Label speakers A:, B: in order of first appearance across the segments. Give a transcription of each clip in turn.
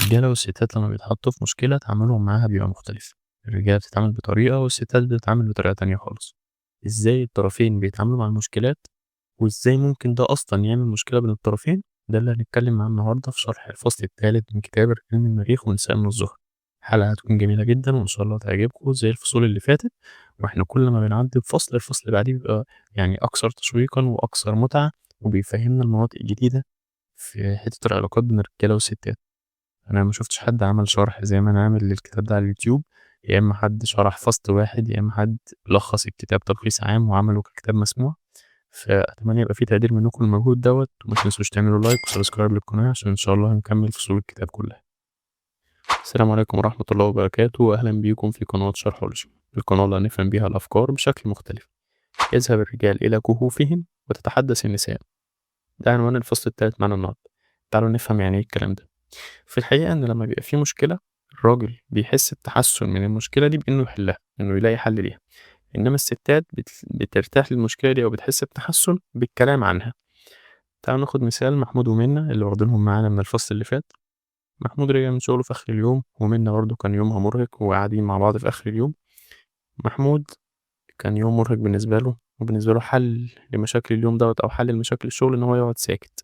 A: الرجالة والستات لمّا بيتحطّوا في مشكلة تعاملهم معاها بيبقى مختلف، الرجالة بتتعامل بطريقة والستات بتتعامل بطريقة تانية خالص. إزاي الطرفين بيتعاملوا مع المشكلات، وإزاي ممكن ده أصلًا يعمل مشكلة بين الطرفين، ده اللي هنتكلم عنه النهارده في شرح الفصل التالت من كتاب الرجال من المريخ ونساء من الزهرة. الحلقة هتكون جميلة جدًا وإن شاء الله تعجبكم زي الفصول اللي فاتت، وإحنا كل ما بنعدّي بفصل الفصل اللي بعديه بيبقى يعني أكثر تشويقًا وأكثر متعة، وبيفهّمنا المناطق الجديدة في حتّة العلاقات بين الرجالة والستات. أنا ما شُفتش حد عمل شرح زي ما أنا عامل للكتاب ده على اليوتيوب، يا إمّا حد شرح فصل واحد، يا إمّا حد لخّص الكتاب تلخيص عام وعمله ككتاب مسموع، فأتمنى يبقى في تقدير منكم للمجهود دوّة، وما تنسوش تعملوا لايك وسبسكرايب للقناة عشان إن شاء الله هنكمّل فصول الكتاب كلّها. السلام عليكم ورحمة الله وبركاته، وأهلًا بيكم في قناة شرحولوجي، القناة اللي هنفهم بيها الأفكار بشكل مختلف. يذهب الرجال إلى كهوفهم وتتحدث النساء. ده عنوان الفصل التالت معانا النهارده. تعالوا نفهم يعني إيه الكلام ده. في الحقيقة إن لمّا بيبقى في مشكلة، الراجل بيحس بتحسُّن من المشكلة دي بإنه يحلّها، إنه يلاقي حل ليها، إنّما الستات بترتاح للمشكلة دي أو بتحس بتحسُّن بالكلام عنها. تعالوا ناخد مثال محمود ومنة اللي واخدينهم معانا من الفصل اللي فات. محمود رجع من شغله في آخر اليوم، ومنة برضه كان يومها مرهق وقاعدين مع بعض في آخر اليوم. محمود كان يوم مرهق بالنسبة له، وبالنسبة له حل لمشاكل اليوم دوّة أو حل لمشاكل الشغل إن هو يقعد ساكت.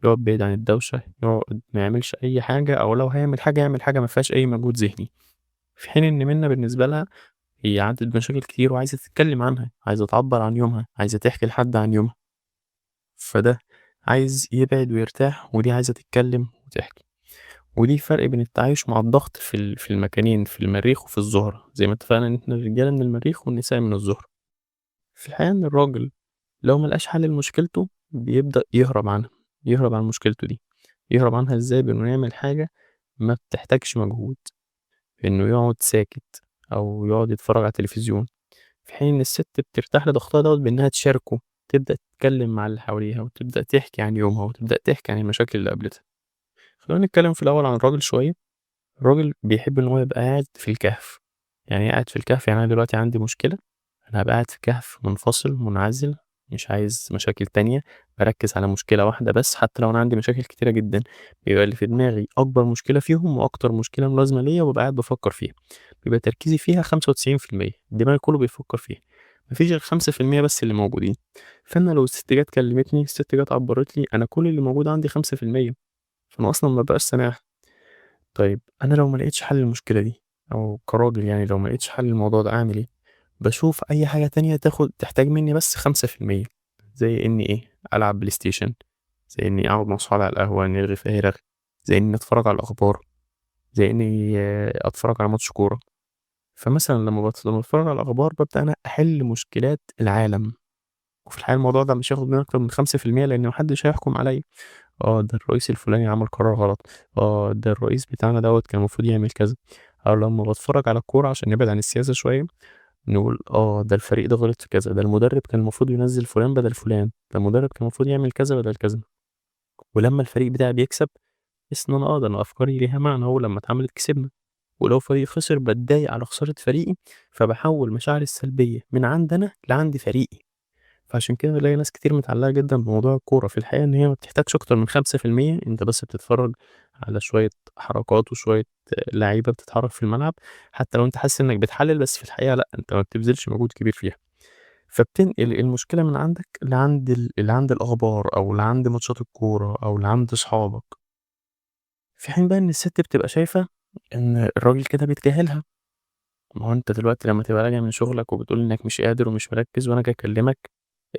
A: يقعد بعيد عن الدوشة، يقعد ما يعملش أي حاجة أو لو هيعمل حاجة يعمل حاجة ما فيهاش أي مجهود ذهني، في حين إن منة بالنسبة لها هي عدِّت بمشاكل كتير وعايزة تتكلم عنها، عايزة تعبّر عن يومها، عايزة تحكي لحد عن يومها، فده عايز يبعد ويرتاح ودي عايزة تتكلم وتحكي، ودي فرق بين التعايش مع الضغط في المكانين في المريخ وفي الزهرة، زي ما اتفقنا إن إحنا الرجالة من المريخ والنساء من الزهرة. في الحقيقة إن الراجل لو ما لقاش حل لمشكلته بيبدأ يهرب عنها، يهرب عن مشكلته دي. يهرب عنها إزاي؟ بإنه يعمل حاجة ما بتحتاجش مجهود، إنه يقعد ساكت أو يقعد يتفرج على التلفزيون، في حين إن الست بترتاح لضغطها دوّة بإنها تشاركه، تبدأ تتكلم مع اللي حواليها وتبدأ تحكي عن يومها وتبدأ تحكي عن المشاكل اللي قابلتها. خلّينا نتكلم في الأول عن الراجل شوية. الراجل بيحب إن هو يبقى قاعد في الكهف. يعني إيه قاعد في الكهف؟ يعني أنا دلوقتي عندي مشكلة، أنا هابقى قاعد في كهف منفصل منعزل، مش عايز مشاكل تانية، باركّز على مشكلة واحدة بس، حتى لو أنا عندي مشاكل كتيرة جدًا، بيبقى اللي في دماغي أكبر مشكلة فيهم وأكتر مشكلة ملازمة ليّا وبابقى قاعد بافكّر فيها، بيبقى تركيزي فيها 95%، دماغي كلّه بيفكّر فيها، ما فيش غير 5% بس اللي موجودين. فأنا لو الست جات كلمتني، الست جات عبّرت لي، أنا كل اللي موجود عندي 5%، فأنا أصلًا ما بابقاش سامعها. طيب أنا لو ما لقيتش حل للمشكلة دي، أو كراجل يعني لو ما لقيتش حل للموضوع ده أعمل إيه؟ باشوف أي حاجة تانية تحتاج منّي بس 5%، زي إني إيه، ألعب بلاي ستيشن، زي إني أقعد مع صحابي على القهوة نرغي فيها رغي، زي إني أتفرّج على الأخبار، زي إني أتفرّج على ماتش كورة. فمثلًا لمّا باتفرّج على الأخبار بابدأ أنا أحل مشكلات العالم، وفي الحقيقة الموضوع ده مش هياخد منّي أكتر من 5% لإن ما حدش هيحكم عليَّ. ده الرئيس الفلاني عمل قرار غلط، ده الرئيس بتاعنا دوّة كان المفروض يعمل كذا، أو لمّا باتفرّج على الكورة عشان نبعد عن السياسة شوية، نقول ده الفريق ده غلط في كذا، ده المدرب كان المفروض ينزّل فلان بدل فلان، ده المدرب كان المفروض يعمل كذا بدل كذا، ولمّا الفريق بتاعي بيكسب باحس إن أنا ده أنا أفكاري ليها معنى أهو لمّا اتعملت كسبنا، ولو فريقي خسر باتضايق على خسارة فريقي، فباحوّل مشاعري السلبية من عند أنا لعند فريقي. فعشان كده بالاقي ناس كتير متعلقة جدًا بموضوع الكورة، في الحقيقة إن هي ما بتحتاجش أكتر من 5%، أنت بس بتتفرّج على شوية حركات وشوية لعيبة بتتحرك في الملعب، حتى لو أنت حاسس إنك بتحلل بس في الحقيقة لأ، أنت ما بتبذلش مجهود كبير فيها، فبتنقل المشكلة من عندك لعند الأخبار أو لعند ماتشات الكورة أو لعند صحابك، في حين بقى إن الست بتبقى شايفة إن الراجل كده بيتجاهلها. ما هو أنت دلوقتي لمّا تبقى راجع من شغلك وبتقول إنك مش قادر ومش مركّز وأنا آجي أكلمك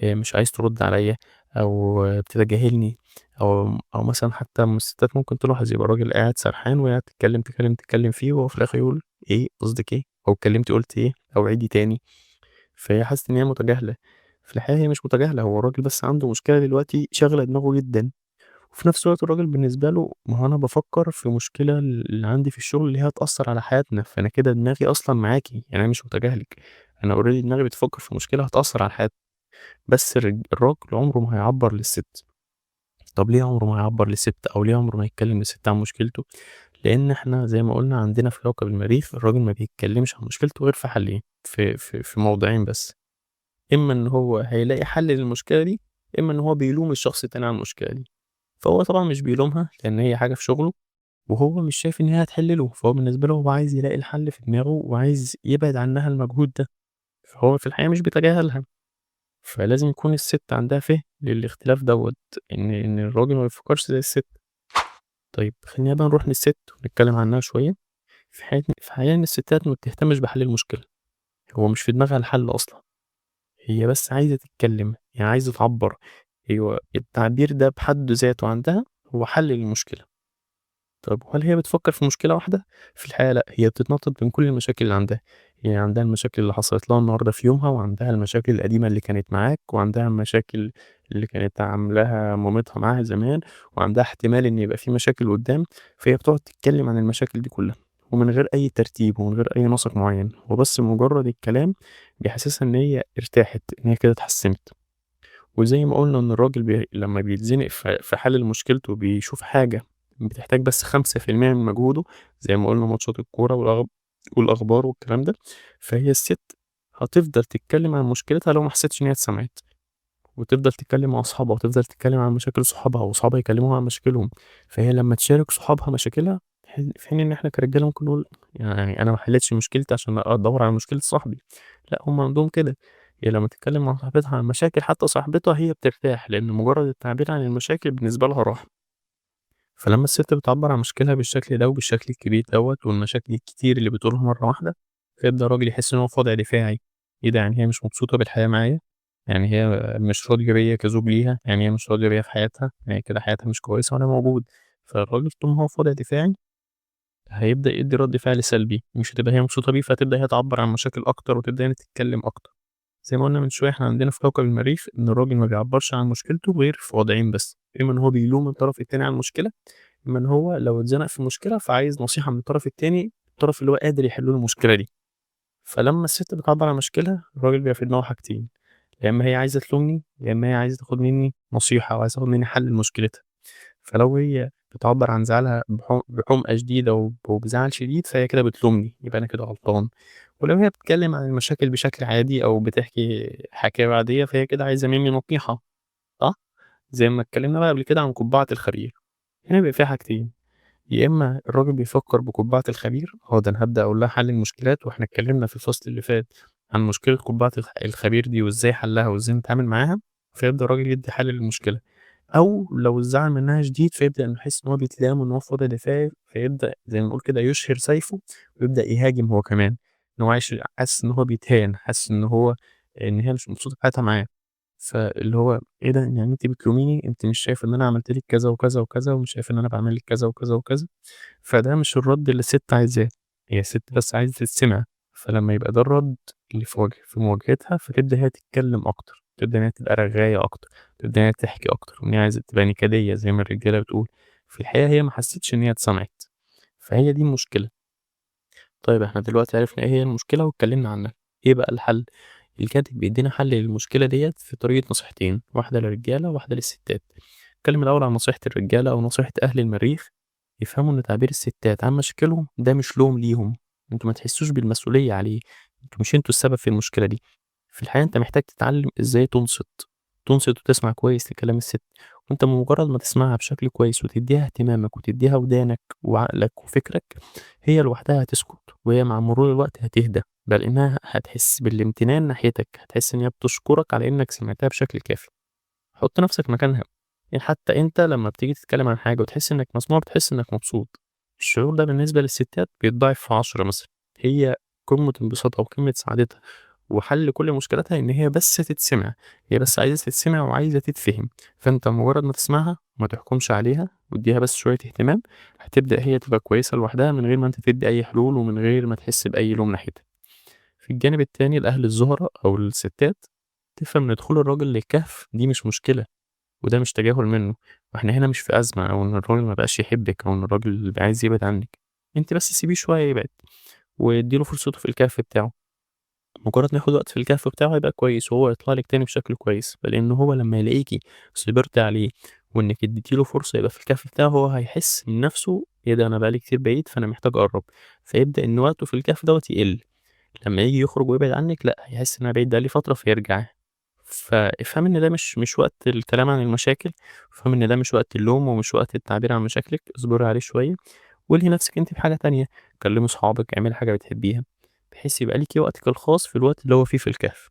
A: مش عايز ترُد عليَّ أو بتتجاهلني أو مثلًا حتى من الستات ممكن تلاحظ يبقى الراجل قاعد سرحان وهي تتكلم، تتكلم، تتكلم فيه وهو في الآخر يقول إيه، قصدِك إيه؟ أو اتكلمتِ قُلتِ إيه؟ أو عيدي تاني، فهي حَسِت إن هي متجاهلة، في الحقيقة هي مش متجاهلة، هو الراجل بس عنده مشكلة دلوقتي شاغلة دماغه جدًا، وفي نفس الوقت الراجل بالنسبة له ما هو أنا بافكّر في مشكلة اللي عندي في الشغل اللي هي هتأثّر على حياتنا، فأنا كده دماغي أصلًا معاكِ، يعني أنا مش متجاهلِك، أنا already دماغي بتفكّر في مشكلة هتأثّر على حياتنا. بس الراجل عمره ما هيعبّر للست. طب ليه عمره ما هيعبّر للست أو ليه عمره ما هيتكلّم للست عن مشكلته؟ لإن إحنا زي ما قُلنا عندنا في كوكب المريخ الراجل ما بيتكلّمش عن مشكلته غير في حلّين، في موضعين بس، إمّا إن هو هيلاقي حل للمشكلة دي، إمّا إن هو بيلوم الشخص التاني على المشكلة دي. فهو طبعًا مش بيلومها لإن هي حاجة في شغله، وهو مش شايف إن هي هتحل له، فهو بالنسبة له هو عايز يلاقي الحل في دماغه وعايز يبعد عنها المجهود ده، فهو في الحقيقة مش بيتجاهلها. فلازم يكون الست عندها فهم للاختلاف دوّة، إن الراجل ما بيفكّرش زي الست. طيب خلّينا بقى نروح للست ونتكلّم عنها شوية. في حقيقة إن الستات ما بتهتمش بحل المشكلة، هو مش في دماغها الحل أصلًا، هي بس عايزة تتكلّم، هي عايزة تعبّر، هو التعبير ده بحد ذاته عندها هو حل للمشكلة. طب هل هي بتفكّر في مشكلة واحدة؟ في الحقيقة لأ، هي بتتنطّط من كل المشاكل اللي عندها، هي عندها المشاكل اللي حصلت لها النهارده في يومها، وعندها المشاكل القديمة اللي كانت معاك، وعندها المشاكل اللي كانت عاملاها مامتها معاها زمان، وعندها احتمال إن يبقى في مشاكل قدّام، فهي بتقعد تتكلّم عن المشاكل دي كلّها، ومن غير أي ترتيب ومن غير أي نسق معيّن، هو بس مجرّد الكلام بيحسّسها إن هي ارتاحت، إن هي كده اتحسّنت. وزي ما قُلنا إن الراجل لمّا بيتزنق في حل مشكلته بيشوف حاجة بتحتاج بس 5% من مجهوده، زي ما قُلنا ماتشات الكورة والأخبار والكلام ده، فهي الست هتفضل تتكلم عن مشكلتها لو ما حسِّتش إن هي اتسمعت، وتفضل تتكلم مع أصحابها، وتفضل تتكلم عن مشاكل صحابها، وأصحابها يكلموها عن مشاكلهم، فهي لمّا تشارك صحابها مشاكلها، في حين إن إحنا كرجالة ممكن نقول يعني أنا ما حليتش مشكلتي عشان أدوّر على مشكلة صاحبي، لأ هُم عندهم كده. هي لمّا تتكلّم مع صاحبتها عن مشاكل حتى صاحبتها هي بترتاح، لإن مجرّد التعبير عن المشاكل بالنسبة لها راحة. فلمّا الست بتعبّر عن مشكلها بالشكل ده وبالشكل الكبير دوّة والمشاكل الكتير اللي بتقولها مرّة واحدة، فيبدأ الراجل يحس إن هو في وضع دفاعي. إيه ده يعني هي مش مبسوطة بالحياة معايا؟ يعني هي مش راضية بيّا كزوج ليها؟ يعني هي مش راضية بيّا في حياتها؟ يعني كده حياتها مش كويسة وأنا موجود. فالراجل طول ما هو في وضع دفاعي هيبدأ يدّي رَد فعل سلبي، مش هتبقى هي مبسوطة بيه، فتبدأ هي تعبّر عن مشاكل أكتر وتبدأ هي تتكلّم أكتر. زي ما قُلنا من شوية إحنا عندنا في كوكب المريخ إن الراجل ما بيعبّرش عن مشكلته غير في وضعين بس، إما إن هو بيلوم الطرف التاني على المشكلة، إما إن هو لو اتزنق في مشكلة فعايز نصيحة من الطرف التاني، الطرف اللي هو قادر يحل له المشكلة دي. فلمّا الست بتعبّر عن مشكلة، الراجل بيبقى في دماغه حاجتين، يا إما هي عايزة تلومني، يا إما هي عايزة تاخد منّي نصيحة أو عايزة تاخد منّي حل لمشكلتها. فلو هي بتعبّر عن زعلها بحُمقى شديدة وبزعل شديد، فهي كده بتلومني، يبقى أنا كده غلطان. ولو هي بتتكلم عن المشاكل بشكل عادي أو بتحكي حكاوي عادية، فهي كده عايزة منّي نصيحة، صح؟ زي ما اتكلمنا بقى قبل كده عن قُبعة الخبير، هنا بيبقى في حاجتين، يا إما الراجل بيفكّر بقُبعة الخبير، ده أنا هابدأ أقول لها حل المشكلات، وإحنا اتكلمنا في الفصل اللي فات عن مشكلة قُبعة الخبير دي وإزاي حلّها وإزاي نتعامل معاها، فيبدأ الراجل يدّي حل للمشكلة. أو لو الزعل منها شديد فيبدأ إنه يحس إن هو بيتلام وإن هو في وضع دفاعي، فيبدأ زي ما نقول كده يشهر سيفه ويبدأ يهاجم هو كمان، إن هو حاسس إن هو بيتهان، حاسس إن هي مش مبسوطة في حياتها معاه، فاللي هو إيه ده يعني أنتِ بتلوميني، أنتِ مش شايفة إن أنا عملت لِك كذا وكذا وكذا، ومش شايفة إن أنا باعمل لِك كذا وكذا وكذا، فده مش الرد اللي الست عايزاه، هي الست بس عايزة تتسمع، فلما يبقى ده الرد اللي في مواجهتها، فتبدأ هي تتكلم أكتر، تبدأ إن هي تبقى رغاية أكتر. تبدأ إن هي تحكي أكتر، وإن هي عايزة تبقى نكدية زي ما الرجالة بتقول، في الحقيقة هي ما حسِّتش إن هي اتسمعت، فهي دي المشكلة. طيب إحنا دلوقتي عرفنا إيه هي المشكلة واتكلمنا عنها، إيه بقى الحل؟ الكاتب بيدّينا حل للمشكلة ديّة في طريقة نصيحتين، واحدة للرجالة وواحدة للستات. نتكلم الأول عن نصيحة الرجالة أو نصيحة أهل المريخ، يفهموا إن تعبير الستات عن مشاكلهم ده مش لوم ليهم، أنتم ما تحسوش بالمسؤولية عليه، مش أنتم السبب في المشكلة دي. في الحقيقة أنت محتاج تتعلم إزاي تنصت وتسمع كويس لكلام الست، وأنت بمجرد ما تسمعها بشكل كويس وتدّيها اهتمامك وتدّيها ودانك وعقلك وفكرك، هي لوحدها هتسكت، وهي مع مرور الوقت هتهدى، بل إنها هتحس بالامتنان ناحيتك، هتحس إن هي بتشكرك على إنك سمعتها بشكل كافي. حُط نفسك مكانها، يعني حتى أنت لمّا بتيجي تتكلم عن حاجة وتحس إنك مسموع، بتحس إنك مبسوط. الشعور ده بالنسبة للستات بيتضاعف في 10 مثلًا، هي قمة انبساطها وقمة سعادتها وحل كل مشكلاتها إن هي بس تتسمع، هي بس عايزة تتسمع وعايزة تتفهم، فأنت مجرد ما تسمعها وما تحكمش عليها وادّيها بس شوية اهتمام، هتبدأ هي تبقى كويسة لوحدها من غير ما أنت تدّي أي حلول ومن غير ما تحس بأي لوم ناحيتها. في الجانب التاني لأهل الزُهرة أو الستات، تفهم إن دخول الراجل للكهف دي مش مشكلة وده مش تجاهل منّه، وإحنا هنا مش في أزمة أو إن الراجل ما بقاش يحبِّك أو إن الراجل بقى عايز يبعد عنِّك، أنتِ بس سيبيه شوية يبعد وادّي له فرصته في الكهف بتاعه. مجرد ما ياخد وقت في الكهف بتاعه هيبقى كويس، وهو يطلع لِك تاني بشكل كويس، لإن هو لمّا يلاقيكِ صبرتِ عليه وإنِّك اديتِ له فرصة يبقى في الكهف بتاعه، هو هيحس من نفسه إيه ده أنا بقى لي كتير بعيد فأنا محتاج أقرّب، فيبدأ إن وقته في الكهف دوّة يقل، لمّا ييجي يخرج ويبعد عنِّك لأ، هيحس إن أنا بعيد بقى لي فترة فيرجع. فافهمي إن ده مش وقت الكلام عن المشاكل، وافهمي إن ده مش وقت اللوم ومش وقت التعبير عن مشاكلِك، اصبري عليه شوية، والهي نفسِك أنتِ بحاجة تانية، كلّمي صحابِك، اعملي حاجة بتحبيها، بحيث يبقى ليكِ وقتِك الخاص في الوقت اللي هو فيه في الكهف.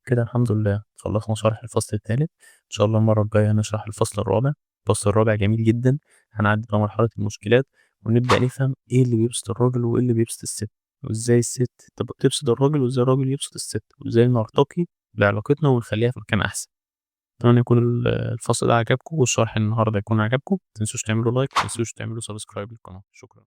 A: كده الحمد لله خلّصنا شرح الفصل التالت، إن شاء الله المرّة الجاية هنشرح الفصل الرابع. الفصل الرابع جميل جدًا، هنعدّي بقى مرحلة المشكلات، ونبدأ نفهم إيه اللي بيبسط الراجل وإيه اللي بيبسط الست، وإزاي الست تبسط الراجل وإزاي الراجل يبسط الست، وإزاي نرتقي بعلاقتنا ونخلّيها في مكان أحسن. أتمنى يكون الفصل ده عجبكم والشرح النهارده يكون عجبكم، ما تنسوش تعملوا لايك، ما تنسوش تعملوا سبسكرايب للقناة، شكرًا.